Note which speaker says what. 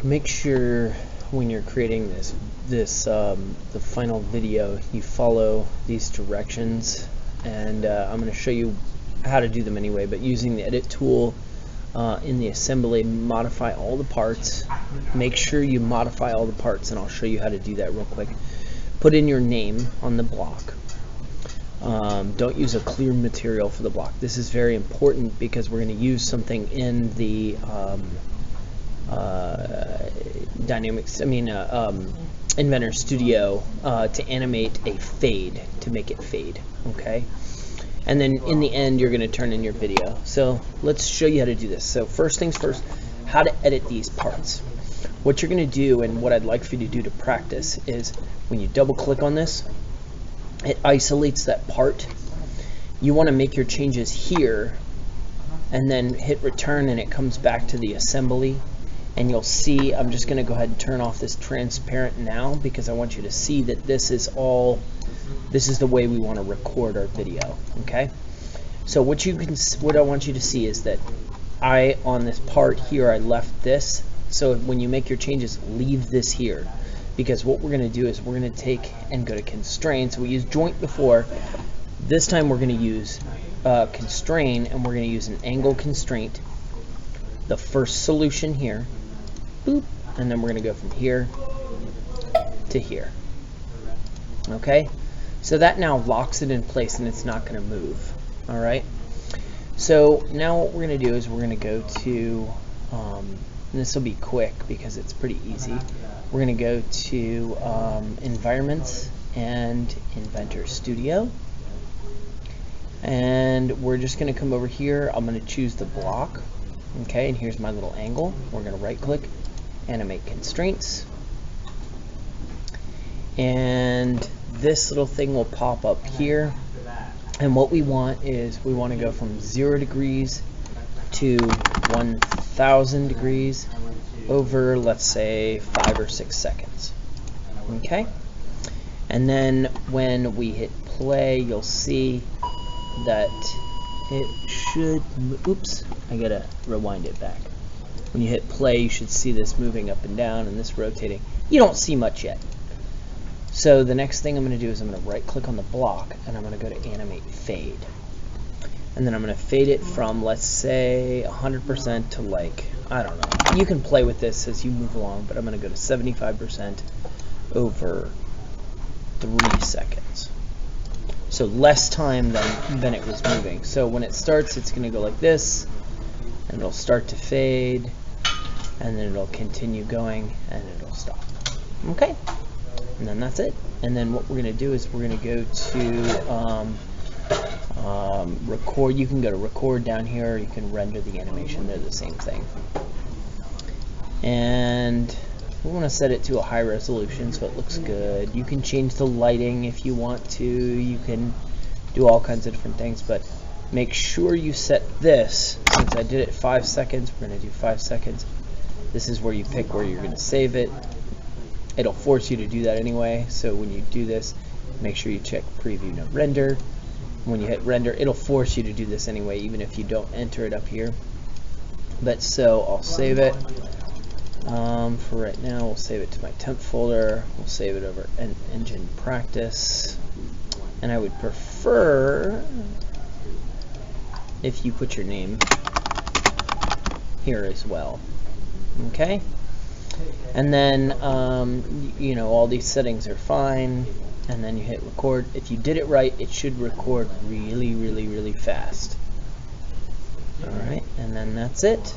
Speaker 1: make sure when you're creating the final video, you follow these directions, and I'm going to show you how to do them anyway, but using the edit tool in the assembly, modify all the parts. Make sure you modify all the parts, and I'll show you how to do that real quick. Put in your name on the block. Don't use a clear material for the block. This is very important because we're going to use something in the Inventor Studio to animate a fade, to make it fade. Okay, and then in the end you're going to turn in your video. So let's show you how to do this. So first things first, how to edit these parts. What you're going to do, and what I'd like for you to do to practice, is when you double click on this, it isolates that part. You want to make your changes here and then hit return, and it comes back to the assembly. And you'll see, I'm just going to go ahead and turn off this transparent now because I want you to see that this is the way we want to record our video. Okay, so what I want you to see is that on this part here, I left this. So when you make your changes, leave this here, because what we're going to do is we're going to take and go to constraints. We used joint before. This time we're going to use constrain, and we're going to use an angle constraint. The first solution here, boop, and then we're going to go from here to here. Okay, so that now locks it in place and it's not going to move. All right, so now what we're going to do is we're going to go to and this will be quick because it's pretty easy. We're going to go to environments and Inventor Studio, and we're just going to come over here. I'm going to choose the block. Okay, and here's my little angle. We're going to right click, animate constraints, and this little thing will pop up here. And what we want is we want to go from 0 degrees to 1000 degrees over, let's say, 5 or 6 seconds. Okay, and then when we hit play, you'll see that it should, oops, I gotta rewind it back. When you hit play, you should see this moving up and down and this rotating. You don't see much yet. So the next thing I'm going to do is I'm going to right click on the block, and I'm going to go to animate fade. And then I'm going to fade it from, let's say, 100% to, like, I don't know. You can play with this as you move along, but I'm going to go to 75% over 3 seconds. So less time than it was moving. So when it starts, it's going to go like this, and it'll start to fade, and then it'll continue going, and it'll stop. Okay, and then that's it. And then what we're going to do is we're going to go to record. You can go to record down here, or you can render the animation. They're the same thing. And we want to set it to a high resolution so it looks good. You can change the lighting if you want to. You can do all kinds of different things, but make sure you set this. Since I did it 5 seconds, we're going to do 5 seconds. This is where you pick where you're going to save it. It'll force you to do that anyway, so when you do this, make sure you check preview no render. When you hit render, it'll force you to do this anyway, even if you don't enter it up here. But so I'll save it. For right now, we'll save it to my temp folder. We'll save it over engine practice, and I would prefer if you put your name here as well. Okay, and then you know, all these settings are fine, and then you hit record. If you did it right, it should record really fast. All right, and then that's it.